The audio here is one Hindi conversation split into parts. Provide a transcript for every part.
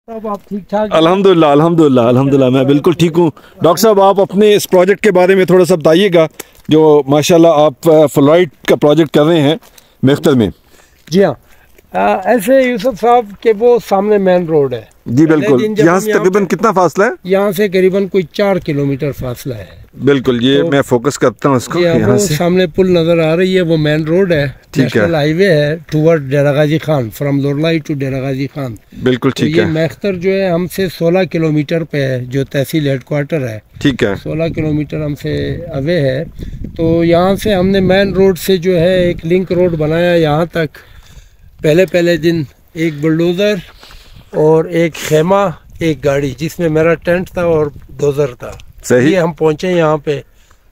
अब आप ठीक ठाक? अल्हम्दुलिल्लाह अल्हम्दुलिल्लाह अल्हम्दुलिल्लाह मैं बिल्कुल ठीक हूँ। डॉक्टर साहब, आप अपने इस प्रोजेक्ट के बारे में थोड़ा सा बताइएगा, जो माशाल्लाह आप फ्लोराइड का प्रोजेक्ट कर रहे हैं मेख्तर में। जी हाँ, ऐसे यूसुफ साहब के वो सामने मेन रोड है। जी बिल्कुल। यहाँ से तकरीबन कितना फासला है? यहाँ से करीबन कोई 4 किलोमीटर फासला है। बिल्कुल, ये तो मैं फोकस करता हूँ इसको। यहाँ से सामने पुल नजर आ रही है, वो मेन रोड है, नेशनल हाईवे है toward Dera Ghazi Khan, from Loralai to Dera Ghazi Khan. बिल्कुल ठीक है। ये मेख्तर जो है हमसे 16 किलोमीटर पे है, जो तहसील हेडक्वार्टर है। ठीक है, 16 किलोमीटर हमसे अवे है। तो यहाँ से हमने मेन रोड से जो है एक लिंक रोड बनाया यहाँ तक। पहले दिन एक बुलडोज़र और एक खेमा, एक गाड़ी जिसमें मेरा टेंट था और डोजर था। सही। ये हम पहुंचे यहाँ पे,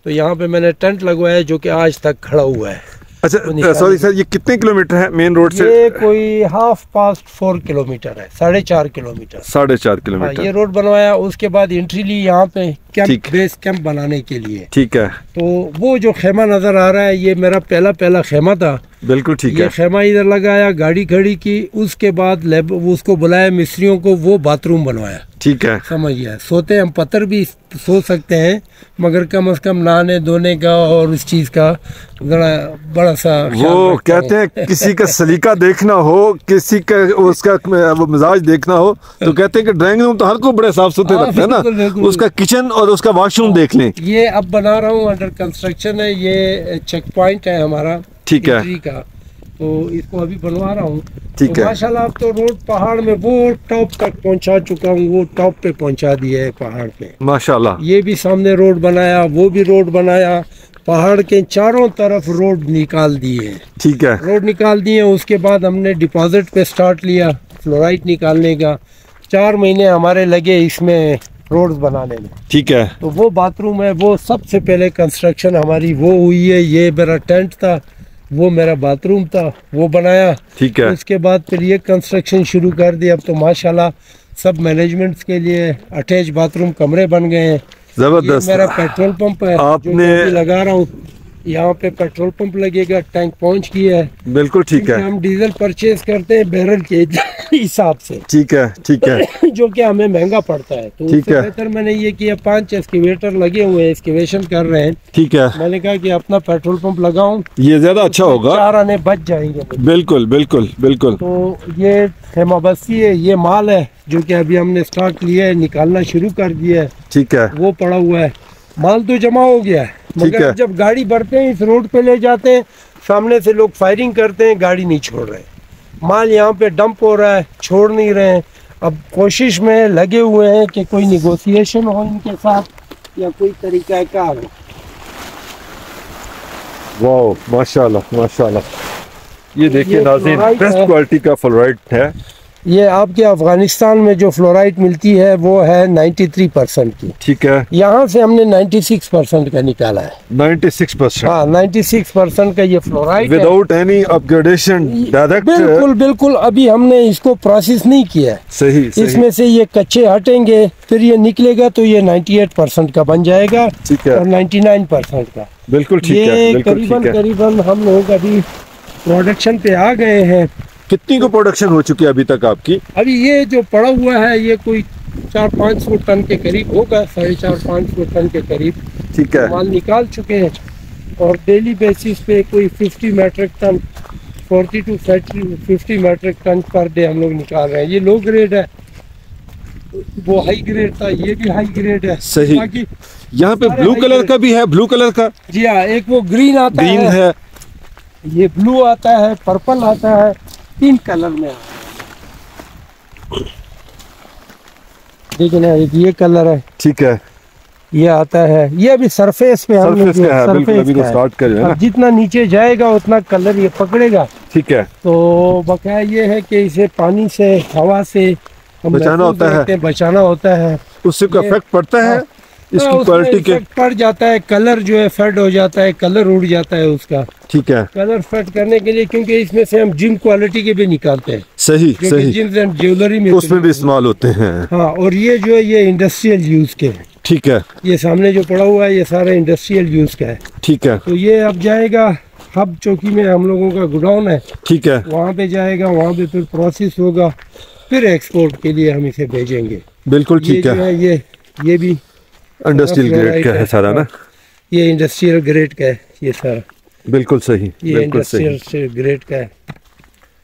तो यहाँ पे मैंने टेंट लगवाया जो कि आज तक खड़ा हुआ है। अच्छा सॉरी सर, ये कितने किलोमीटर है मेन रोड से? ये कोई 4.5 किलोमीटर है, 4.5 किलोमीटर। 4.5 किलोमीटर। ये रोड बनवाया, उसके बाद एंट्री ली यहाँ पे कैंप, बेस कैंप बनाने के लिए। ठीक है। तो वो जो खेमा नजर आ रहा है, ये मेरा पहला खेमा था। बिल्कुल ठीक है। ये खेमा इधर लगाया, गाड़ी खड़ी की, उसके बाद उसको बुलाया मिस्त्रियों को, वो बाथरूम बनवाया। ठीक है, समझिए। सोते हम पत्थर भी सो सकते हैं, मगर कम से कम नहाने धोने का और उस चीज का बड़ा सा वो कहते हैं किसी का सलीका देखना हो, किसी का उसका वो मिजाज देखना हो, तो कहते हैं कि ड्राइंग रूम तो हर को बड़े साफ सुथरे रखते हैं ना, उसका किचन और उसका वॉशरूम देख लें। ये अब बना रहा हूँ, अंडर कंस्ट्रक्शन है। ये चेक पॉइंट है हमारा, ठीक है, का, तो इसको अभी बनवा रहा हूँ। ठीक है। माशाल्लाह अब तो रोड पहाड़ में वो टॉप तक पहुँचा चुका हूँ, वो टॉप पे पहुँचा दिया है पहाड़ पे माशाल्लाह। ये भी सामने रोड बनाया, वो भी रोड बनाया, पहाड़ के चारों तरफ रोड निकाल दिए। ठीक है, रोड निकाल दिए। उसके बाद हमने डिपॉजिट पे स्टार्ट लिया फ्लोराइड निकालने का। 4 महीने हमारे लगे इसमें रोड्स बनाने में। ठीक है। तो वो बाथरूम है, वो सबसे पहले कंस्ट्रक्शन हमारी वो हुई है। ये मेरा टेंट था, वो मेरा बाथरूम था, वो बनाया। ठीक है। उसके बाद फिर ये कंस्ट्रक्शन शुरू कर दिया। अब तो माशाल्लाह सब मैनेजमेंट्स के लिए अटैच बाथरूम कमरे बन गए हैं। जबरदस्त। मेरा पेट्रोल पंप है, आपने जो लगा रहा हूँ, यहाँ पे पेट्रोल पंप लगेगा, टैंक पहुँच गया है। बिल्कुल ठीक है। हम डीजल परचेज करते हैं बैरल के हिसाब से। ठीक है, ठीक है। जो कि हमें महंगा पड़ता है। तो ठीक है। बेहतर मैंने ये किया, 5 एक्सकेवेटर लगे हुए हैं, एक्सकेवेशन कर रहे हैं। ठीक है। मैंने कहा कि अपना पेट्रोल पंप लगाऊं, ये ज्यादा अच्छा होगा, 4 आने बच जाएंगे। बिल्कुल बिल्कुल बिल्कुल। तो ये खेमाबस्ती है, ये माल है जो कि अभी हमने स्टार्ट लिया है, निकालना शुरू कर दिया है। ठीक है। वो पड़ा हुआ है, माल तो जमा हो गया है, मगर जब गाड़ी बढ़ते हैं इस रोड पे ले जाते हैं, सामने से लोग फायरिंग करते हैं, गाड़ी नहीं छोड़ रहे। माल यहाँ पे डंप हो रहा है, छोड़ नहीं रहे हैं। अब कोशिश में लगे हुए हैं कि कोई निगोशिएशन हो इनके साथ या कोई तरीकाकार हो। वाह माशाल्लाह माशाल्लाह। ये देखिए नाज़रीन, बेस्ट क्वालिटी का फ्लोराइड है। ये आपके अफगानिस्तान में जो फ्लोराइड मिलती है वो है 93% की। ठीक है। यहाँ से हमने 96% का निकाला है। 96%? हाँ, 96% का ये fluoride without any upgradation, direct. बिल्कुल बिल्कुल। अभी हमने इसको प्रोसेस नहीं किया है। सही, इसमें से ये कच्चे हटेंगे, फिर ये निकलेगा तो ये 98% का बन जाएगा। ठीक है। और 99% का। बिल्कुल ठीक है। ये करीबन हम लोग अभी प्रोडक्शन पे आ गए हैं। कितनी को प्रोडक्शन हो चुकी है अभी तक आपकी? अभी ये जो पड़ा हुआ है ये कोई 400-500 टन के करीब होगा, 450-500 टन के करीब। ठीक है। माल निकाल चुके हैं और डेली बेसिस पे कोई 50 metric ton, 40 to 50 metric ton per day हम लोग निकाल रहे हैं। ये लो ग्रेड है, वो हाई ग्रेड था, ये भी हाई ग्रेड है। सही। बाकी यहाँ पे ब्लू कलर का भी है, ब्लू कलर का। जी हाँ, एक वो ग्रीन आता है, ग्रीन है, ये ब्लू आता है, पर्पल आता है, 3 कलर में। देखिए ना, ये कलर है। ठीक है। ये आता है, ये अभी सरफेस पे हम लोग स्टार्ट कर रहे हैं। जितना नीचे जाएगा उतना कलर ये पकड़ेगा। ठीक है। तो बकाया ये है कि इसे पानी से, हवा से बचाना होता है। उससे कोई इफेक्ट पड़ता है इसकी क्वालिटी के? पड़ जाता है, कलर जो है फेड हो जाता है, कलर उड़ जाता है उसका। ठीक है। कलर फेड करने के लिए, क्योंकि इसमें से हम जिम क्वालिटी के भी निकालते हैं। सही सही। जिम्स एंड ज्वेलरी में उसमें भी इस्तेमाल होते हैं। हाँ, और ये जो है ये इंडस्ट्रियल यूज के हैं। ठीक है। ये सामने जो पड़ा हुआ है ये सारा इंडस्ट्रियल यूज का है। ठीक है। तो ये अब जाएगा हब चौकी में, हम लोगों का गोडाउन है। ठीक है। वहाँ पे जाएगा, वहाँ पे फिर प्रोसेस होगा फिर एक्सपोर्ट के लिए हम इसे भेजेंगे। बिल्कुल ये ठीक जो है। है ये भी इंडस्ट्रियल ग्रेड का है सारा ना? ये इंडस्ट्रियल ग्रेड का है ये सारा। बिल्कुल सही, ये बिल्कुल सही। इंडस्ट्रियल ग्रेड का है।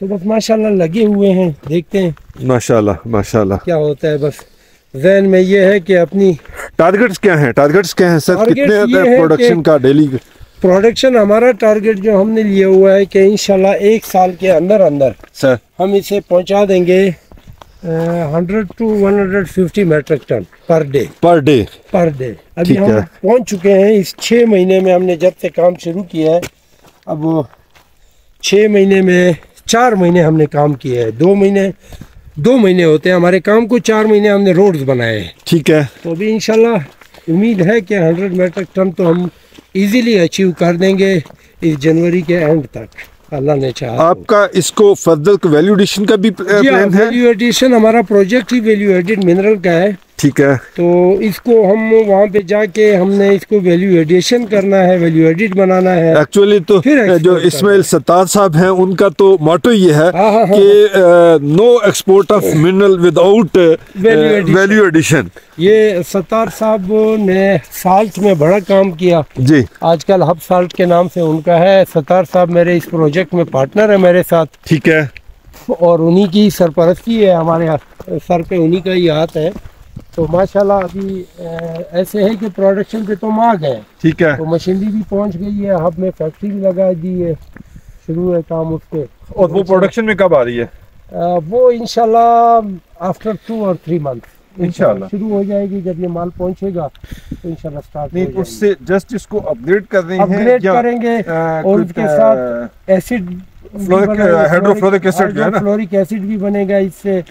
तो बस माशाल्लाह लगे हुए हैं, देखते हैं माशाल्लाह माशाल्लाह क्या होता है। बस ज़हन में ये है कि अपनी टारगेट्स क्या हैं? टारगेट्स क्या हैं सर? टारगेट्स कितने ये है प्रोडक्शन कि का डेली? प्रोडक्शन हमारा टारगेट जो हमने लिया हुआ है कि इंशाल्लाह 1 साल के अंदर अंदर सर हम इसे पहुंचा देंगे 100 to 150 metric ton per day. Per day? अभी ठीक हम है। पहुंच चुके हैं। इस 6 महीने में हमने जब से काम शुरू किया है, अब 6 महीने में 4 महीने हमने काम किया है। 2 महीने होते हैं हमारे काम को, 4 महीने हमने रोड्स बनाए हैं। ठीक है। तो अभी इंशाल्लाह उम्मीद है कि 100 मेट्रिक टन तो हम इजीली अचीव कर देंगे इस जनवरी के एंड तक, अल्लाह ने चाहा। आपका इसको फर्दर वैल्यू एडिशन का भी प्लान है? वैल्यू एडिशन हमारा प्रोजेक्ट ही वैल्यू एडिड मिनरल का है। ठीक है। तो इसको हम वहाँ पे जाके हमने इसको वैल्यू एडिशन करना है, वैल्यू एडिट बनाना है। एक्चुअली तो फिर जो export इस्माइल सत्तार साहब हैं उनका तो मोटो ये है हाँ। कि no export of mineral without Value value addition. ये सत्तार साहब ने साल्ट में बड़ा काम किया। जी आजकल हब साल्ट के नाम से उनका है। सत्तार साहब मेरे इस प्रोजेक्ट में पार्टनर है मेरे साथ, ठीक है। और उन्हीं की सरपरस्ती है, हमारे सर पे उन्हीं का ही हाथ है। तो माशाल्लाह अभी ऐसे है कि प्रोडक्शन पे तो हम आ गए। ठीक है। तो मशीनरी भी पहुंच गई है, हब में फैक्ट्री भी लगा दी है, शुरू है काम उस पे। और वो प्रोडक्शन में कब आ रही है? वो इंशाल्लाह आफ्टर 2 और 3 मंथ इंशाल्लाह शुरू हो जाएगी। जब ये माल पहुंचेगा तो इंशाल्लाह स्टार्ट नहीं, उससे जस्ट इसको अपग्रेड कर रहे हैं? अपग्रेड करेंगे और उसके साथ एसिड, हाइड्रोफ्लोरिक एसिड जो है ना, फ्लोरिक एसिड भी बनेगा इससे,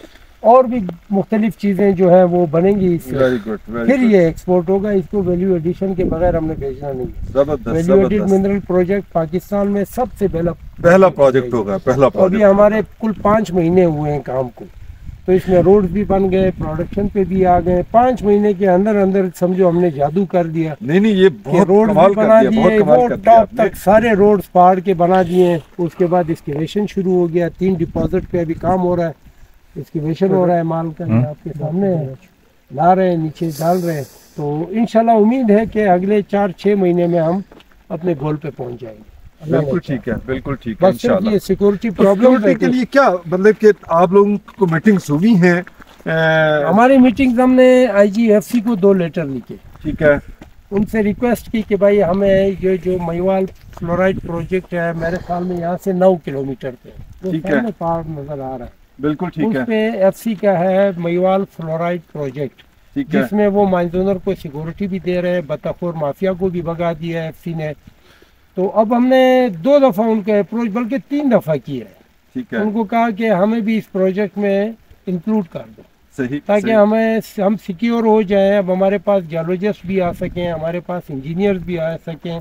और भी मुख्तलिफ चीज़ें जो है वो बनेंगी इससे। Very good. फिर ये एक्सपोर्ट होगा। इसको वैल्यू एडिशन के बगैर हमने भेजना नहीं। जबरदस्त value added mineral project Pakistan में सबसे पहला प्रोजेक्ट होगा, पहला अभी प्रोजेक्ट। हमारे कुल 5 महीने हुए हैं काम को, तो इसमें रोड भी बन गए, प्रोडक्शन पे भी आ गए। 5 महीने के अंदर अंदर समझो हमने जादू कर दिया। नहीं ये बहुत रोड कमाल बना कर दिया, बहुत दिए, कमाल वो कर दिया टॉप आपने। तक सारे रोड्स पहाड़ के बना दिए। उसके बाद एक्सकेवेशन शुरू हो गया। 3 डिपॉजिट पे अभी काम हो रहा है, एक्सकेवेशन हो रहा है माल का, ये आपके सामने है, ला रहे हैं, नीचे डाल रहे हैं। तो इंशाल्लाह उम्मीद है कि अगले 4-6 महीने में हम अपने गोल पे पहुंच जाएंगे। बिल्कुल ठीक है, बिल्कुल ठीक है। बस सिर्फ इंशाल्लाह ये सिक्योरिटी तो प्रॉब्लम सिक्योरिटी के लिए क्या मतलब कि आप लोगों को मीटिंग्स हुई हैं? हमारी मीटिंग हमने IGFC को 2 लेटर लिखे, ठीक है। उनसे रिक्वेस्ट की कि भाई हमें ये जो मईवाल फ्लोराइड प्रोजेक्ट है मेरे ख्याल में यहाँ से 9 किलोमीटर पे, वो ठीक है। सामने पहाड़ नजर आ रहा है, बिल्कुल ठीक उस है, पे FC का है मईवाल फ्लोराइड प्रोजेक्ट, ठीक है। जिसमें वो माइंस को सिक्योरिटी भी दे रहे हैं, बतखोर माफिया को भी भगा दिया है FC ने। तो अब हमने 2 दफ़ा उनको अप्रोच, बल्कि 3 दफ़ा किया है, ठीक है, उनको कहा कि हमें भी इस प्रोजेक्ट में इंक्लूड कर दो, सही, ताकि सही। हम सिक्योर हो जाएं। अब हमारे पास जियोलॉजिस्ट भी आ सकें, हमारे पास इंजीनियर्स भी आ सकें।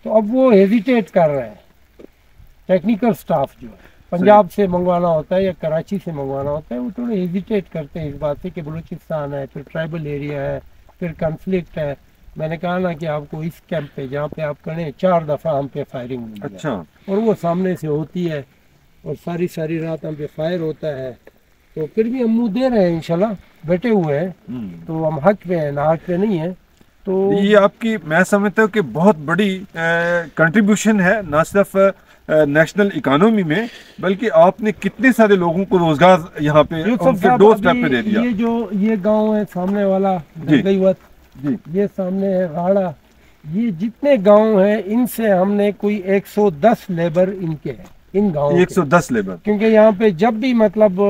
तो अब वो हेजिटेट कर रहे हैं। टेक्निकल स्टाफ जो है पंजाब से मंगवाना होता है या कराची से मंगवाना होता है, वो थोड़े हेजिटेट करते हैं इस बात से कि बलूचिस्तान है, फिर ट्राइबल एरिया है, फिर कन्फ्लिक्ट है। मैंने कहा ना कि आपको इस कैंप पे जहाँ पे आप करें 4 दफ़ा हम पे फायरिंग हुई है। अच्छा, और वो सामने से होती है और सारी रात हम पे फायर होता है। तो फिर भी हम मुंह दे रहे हैं, इंशाल्लाह बैठे हुए हैं, तो हम हक पे हैं, ना हक पे नहीं है। तो ये आपकी, मैं समझता हूँ कि बहुत बड़ी कंट्रीब्यूशन है, ना सिर्फ नेशनल इकोनॉमी में, बल्कि आपने कितने सारे लोगों को रोजगार यहाँ पे उनके डोर स्टेप पे दे दिया। ये गांव है सामने वाला गंगईवत जी, ये सामने है गाड़ा, ये जितने गांव हैं इनसे हमने कोई 110 लेबर इनके हैं, इन गाँव 110 लेबर। क्योंकि यहाँ पे जब भी मतलब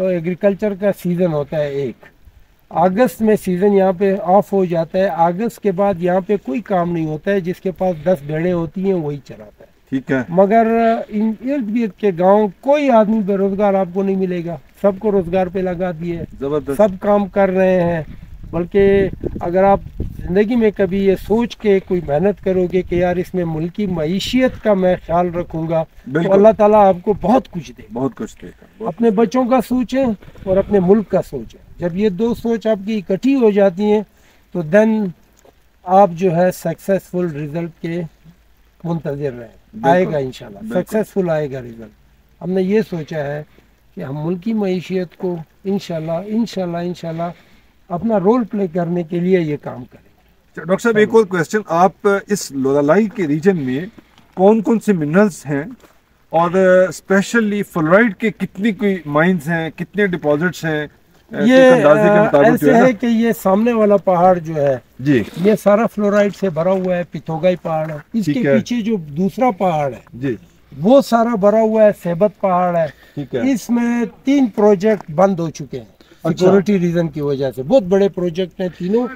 एग्रीकल्चर का सीजन होता है, एक अगस्त में सीजन यहाँ पे ऑफ हो जाता है। अगस्त के बाद यहाँ पे कोई काम नहीं होता है, जिसके पास 10 भेड़ें होती हैं वही चलाता है, ठीक है। मगर इन इर्द गिर्द के गांव कोई आदमी बेरोजगार आपको नहीं मिलेगा, सबको रोजगार पे लगा दिए, जबरदस्त। सब काम कर रहे हैं। बल्कि अगर आप ज़िंदगी में कभी ये सोच के कोई मेहनत करोगे कि यार इसमें मुल्की मईशियत का मैं ख्याल रखूँगा, तो अल्लाह ताला आपको बहुत कुछ दे, बहुत कुछ देगा। अपने बच्चों का सोचें और अपने मुल्क का सोचें। जब ये 2 सोच आपकी इकट्ठी हो जाती हैं तो देन आप जो है सक्सेसफुल रिजल्ट के मुंतज़िर रहें, आएगा इंशाल्लाह, सक्सेसफुल आएगा रिजल्ट। हमने ये सोचा है कि हम मुल्की मईशियत को इंशाल्लाह अपना रोल प्ले करने के लिए ये काम करें। डॉक्टर साहब एक और क्वेश्चन, आप इस लोलालाई के रीजन में कौन कौन से मिनरल्स हैं और स्पेशली फ्लोराइड के कितनी कोई माइंस हैं, कितने डिपॉजिट्स हैं? ये ऐसे है कि ये सामने वाला पहाड़ जो है जी, ये सारा फ्लोराइड से भरा हुआ है, पिथोगाई पहाड़ है। इसके पीछे जो दूसरा पहाड़ है जी, वो सारा भरा हुआ है, सेबत पहाड़ है। ठीक है। इसमें 3 प्रोजेक्ट बंद हो चुके हैं सिक्योरिटी रीजन की वजह से। बहुत बड़े प्रोजेक्ट हैं तीनों।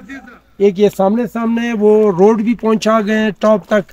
एक ये सामने है, वो रोड भी पहुंचा गए हैं टॉप तक।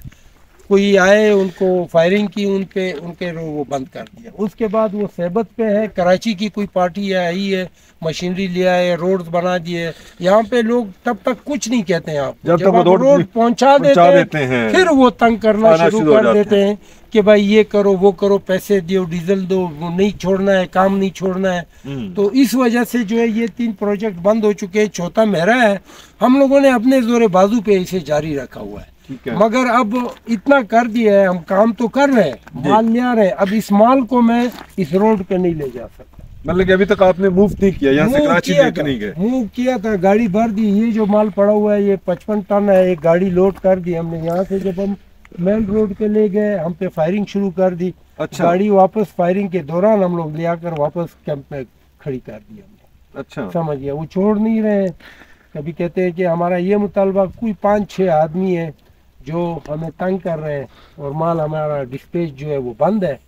कोई आए उनको फायरिंग की उनके वो बंद कर दिया। उसके बाद वो सेबत पे है, कराची की कोई पार्टी आई है, मशीनरी ले आए, रोड्स बना दिए। यहाँ पे लोग तब तक कुछ नहीं कहते हैं, आप जब आप रोड पहुंचा देते हैं फिर वो तंग करना शुरू कर देते हैं कि भाई ये करो वो करो, पैसे दो, डीजल दो, वो नहीं छोड़ना है, काम नहीं छोड़ना है। तो इस वजह से जो है ये 3 प्रोजेक्ट बंद हो चुके हैं। चौथा मेरा है। हम लोगों ने अपने जोरे बाजू पे इसे जारी रखा हुआ है, मगर अब इतना कर दिया है, हम काम तो कर रहे हैं, माल ले आ रहे हैं। अब इस माल को मैं इस रोड पे नहीं ले जा सकता। मतलब कि अभी तक आपने मूव नहीं किया, यहाँ से कराची लेके नहीं गए? मूव किया था, गाड़ी भर दी। ये जो माल पड़ा हुआ है ये 55 टन है, एक गाड़ी लोड कर दी हमने। यहाँ से जब हम मेन रोड पे ले गए, हम पे फायरिंग शुरू कर दी। अच्छा। गाड़ी वापस फायरिंग के दौरान हम लोग ले आकर वापस कैंप में खड़ी कर दी हमने। अच्छा, समझ गया। वो छोड़ नहीं रहे। कभी कहते हैं कि हमारा ये मुतालबा, कोई 5-6 आदमी है जो हमें तंग कर रहे हैं और माल हमारा डिस्पैच जो है वो बंद है।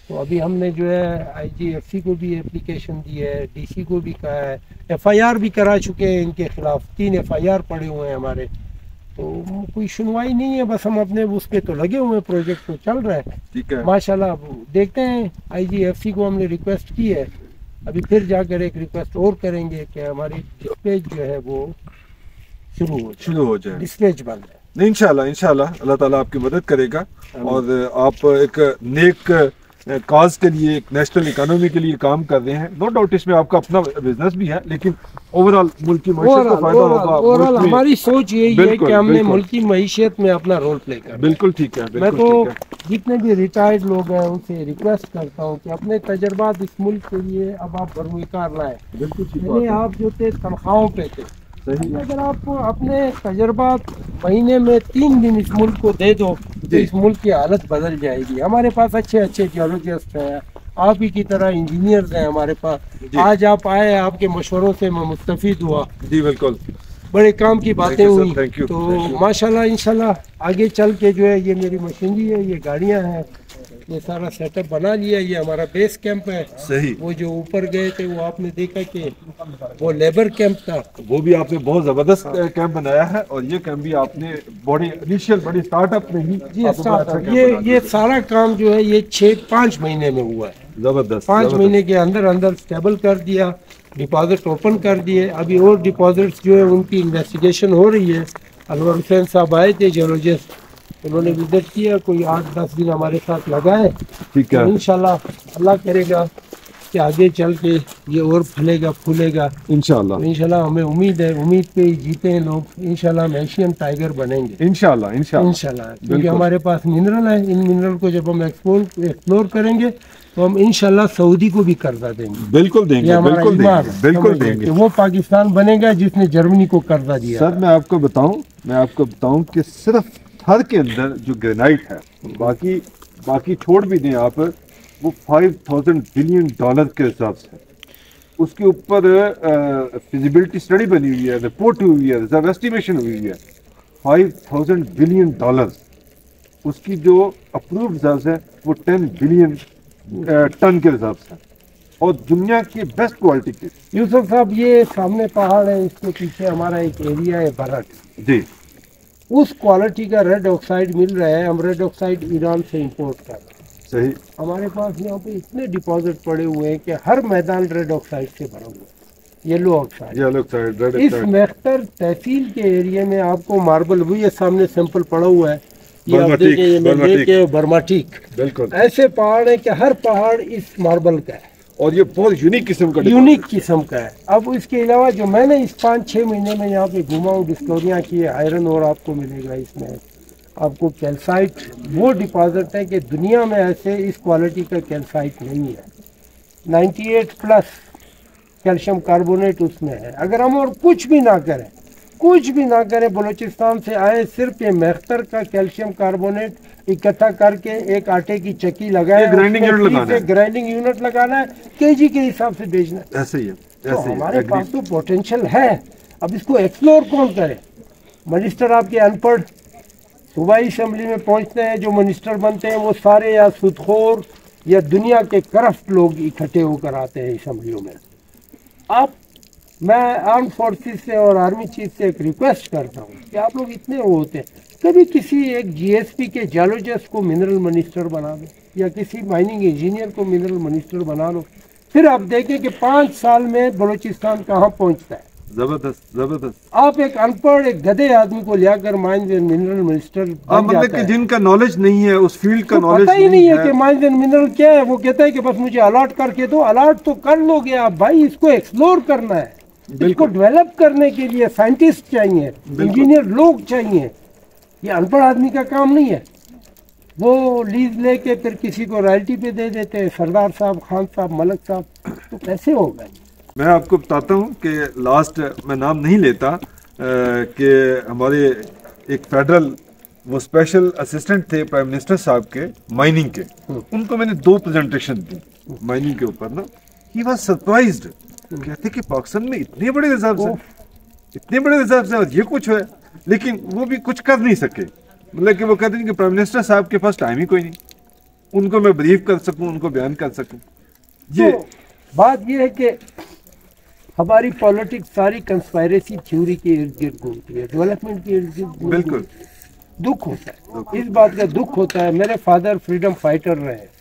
तो अभी हमने जो है IGFC को भी एप्लीकेशन दी है, DC को भी कहा है, FIR भी करा चुके हैं इनके खिलाफ। 3 FIR पड़े हुए हैं हमारे। तो कोई सुनवाई नहीं है, बस हम अपने उस पर तो लगे हुए हैं, प्रोजेक्ट तो चल रहा है। ठीक है, माशाल्लाह। देखते हैं, IGFC को हमने रिक्वेस्ट की है, अभी फिर जाकर एक रिक्वेस्ट और करेंगे कि हमारी डिस्पैच जो है वो शुरू हो जाए। डिस्पैच बंद है। नहीं, इंशाल्लाह अल्लाह ताला आपकी मदद करेगा और आप एक नेक काज के लिए, एक नेशनल इकोनॉमी के लिए काम कर रहे हैं। नो डाउट इसमें आपका अपना बिजनेस भी है, लेकिन ओवरऑल मुल्की मईशत को फायदा होगा। ओवरऑल हमारी सोच यही है कि हमने मुल्की मईशत में अपना रोल प्ले करना। बिल्कुल ठीक है। मैं तो जितने भी रिटायर्ड लोग हैं उनसे रिक्वेस्ट करता हूँ कि अपने तजर्बात इस मुल्क के लिए अब आप बरमुकार लाएं। पहले आप जो थे तनख्वाहों पे थे, अगर आप अपने तजर्बात महीने में 3 दिन इस मुल्क को दे दो तो इस मुल्क की हालत बदल जाएगी। हमारे पास अच्छे जियोलॉजिस्ट हैं, आप ही की तरह इंजीनियर्स हैं हमारे पास। आज आप आए, आपके मशवरों से मैं मुस्तफीद हुआ। जी बिल्कुल, बड़े काम की बातें हुई। तो माशाल्लाह इंशाल्लाह आगे चल के जो है ये मेरी मशीनरी है, ये गाड़ियाँ हैं, ये सारा सेटअप बना लिया। ये हमारा बेस कैंप है। सही। वो जो ऊपर गए थे वो आपने देखा कि वो लेबर कैंप था, वो भी आपने बहुत जबरदस्त कैंप बनाया है। और ये कैंप भी आपने बड़ी स्टार्टअप में ही ये सारा काम जो है ये 5 महीने में हुआ है। जबरदस्त। 5 महीने के अंदर स्टेबल कर दिया, डिपॉजिट ओपन कर दिए। अभी और डिपॉजिट्स जो है उनकी इन्वेस्टिगेशन हो रही है। अनवर हुसैन साहब आए थे जियोलॉजिस्ट, उन्होंने विजिट किया, कोई 8-10 दिन हमारे साथ लगाए। ठीक है, इंशाल्लाह अल्लाह करेगा कि आगे चल के ये और फलेगा फूलेगा इंशाल्लाह। हमें उम्मीद है, उम्मीद पे ही जीते हैं लोग। इंशाल्लाह हम एशियन टाइगर बनेंगे इंशाल्लाह। क्योंकि हमारे पास मिनरल है। इन मिनरल को जब हम एक्सप्लोर करेंगे तो हम इंशाल्लाह सऊदी को भी कर्जा देंगे। बिल्कुल देंगे, बिल्कुल देंगे। वो पाकिस्तान बनेगा जिसने जर्मनी को कर्जा दिया। सर मैं आपको बताऊं कि सिर्फ थर के अंदर जो ग्रेनाइट है, बाकी छोड़ भी दें आप, वो $5,000 बिलियन के हिसाब से उसके ऊपर फिजिबिलिटी स्टडी बनी हुई है, रिपोर्ट हुई है, रिजर्व एस्टिमेशन हुई है। $5,000 बिलियन उसकी जो अप्रूव्ड रिजर्व है वो 10 बिलियन टन के हिसाब से, और दुनिया की बेस्ट क्वालिटी की। यूसुफ साहब ये सामने पहाड़ है, इसके पीछे हमारा एक एरिया है भरत जी। उस क्वालिटी का रेड ऑक्साइड मिल रहा है। हम रेड ऑक्साइड ईरान से इंपोर्ट कर रहे हैं। सही। हमारे पास यहाँ पे इतने डिपॉजिट पड़े हुए हैं कि हर मैदान रेड ऑक्साइड से भरा हुआ है। येलो ऑक्साइड इस मेख्तर तहसील के एरिया में आपको मार्बल, वो ये सामने सैंपल पड़ा हुआ है, ये आप देखें बर्माटिक। बिल्कुल ऐसे पहाड़ है कि हर पहाड़ इस मार्बल का है और ये बहुत यूनिक किस्म का है। अब इसके अलावा जो मैंने इस 5-6 महीने में यहाँ पे घुमा हूँ, डिस्कवरियाँ की, आयरन और आपको मिलेगा इसमें, आपको कैल्साइट। वो डिपॉजिट है कि दुनिया में ऐसे इस क्वालिटी का कैल्साइट नहीं है। 98 प्लस कैल्शियम कार्बोनेट उसमें है। अगर हम और कुछ भी ना करें, बलूचिस्तान से आए, सिर्फ ये मेख्तर का कैल्शियम कार्बोनेट इकट्ठा करके एक आटे की चक्की लगाए, ग्राइंडिंग यूनिट लगाना है, केजी के हिसाब से बेचना है। ऐसे ही है, तो हमारे पास तो पोटेंशियल है, अब इसको एक्सप्लोर कौन करे? मिनिस्टर आपके अनपढ़, सूबाई असेंबली में पहुंचते हैं, जो मिनिस्टर बनते हैं वो सारे या सुदखोर या दुनिया के करप्ट लोग इकट्ठे होकर आते हैं असेंबलियों में। मैं आर्म फोर्सेस से और आर्मी चीफ से एक रिक्वेस्ट करता हूँ कि आप लोग इतने वो होते हैं, कभी किसी एक जीएसपी के जियोलॉजिस्ट को मिनरल मिनिस्टर बना दो, या किसी माइनिंग इंजीनियर को मिनरल मिनिस्टर बना लो, फिर आप देखें कि 5 साल में बलूचिस्तान कहाँ पहुँचता है। जबरदस्त। आप एक अनपढ़, एक गधे आदमी को लाकर माइंस एंड मिनरल मिनिस्टर बन जाता है, जिनका नॉलेज नहीं है, उस फील्ड का नॉलेज पता ही नहीं है कि माइंस एंड मिनरल क्या है। वो कहता है कि बस मुझे अलॉट करके दो। अलॉट तो कर लोगे आप भाई, इसको एक्सप्लोर करना है, इसको डेवलप करने के लिए साइंटिस्ट चाहिए, इंजीनियर लोग चाहिए। ये अनपढ़ आदमी का काम नहीं है। वो लीज लेके फिर किसी को रॉयल्टी पे दे देते हैं, सरदार साहब, खान साहब, मलक साहब, तो कैसे होगा? मैं आपको बताता हूँ कि लास्ट, मैं नाम नहीं लेता, कि हमारे एक फेडरल वो स्पेशल असिस्टेंट थे प्राइम मिनिस्टर साहब के माइनिंग के, उनको मैंने 2 प्रेजेंटेशन दी माइनिंग के ऊपर ना। ही वाज सरप्राइज्ड, कहते कि पाकिस्तान में इतने बड़े रिजर्व्स हैं और ये कुछ है, लेकिन वो भी कुछ कर नहीं सके। मतलब कि वो कहते हैं कि प्राइम मिनिस्टर साहब के पास टाइम ही कोई नहीं, उनको मैं ब्रीफ कर सकूं, उनको बयान कर सकूं। ये तो बात ये है कि हमारी पॉलिटिक्स सारी कंस्पायरेसी थ्योरी के इर्द गिर्द घूमती है, डेवलपमेंट के इर्द गिर्द। बिल्कुल दुख होता है, इस बात का दुख होता है। मेरे फादर फ्रीडम फाइटर रहे,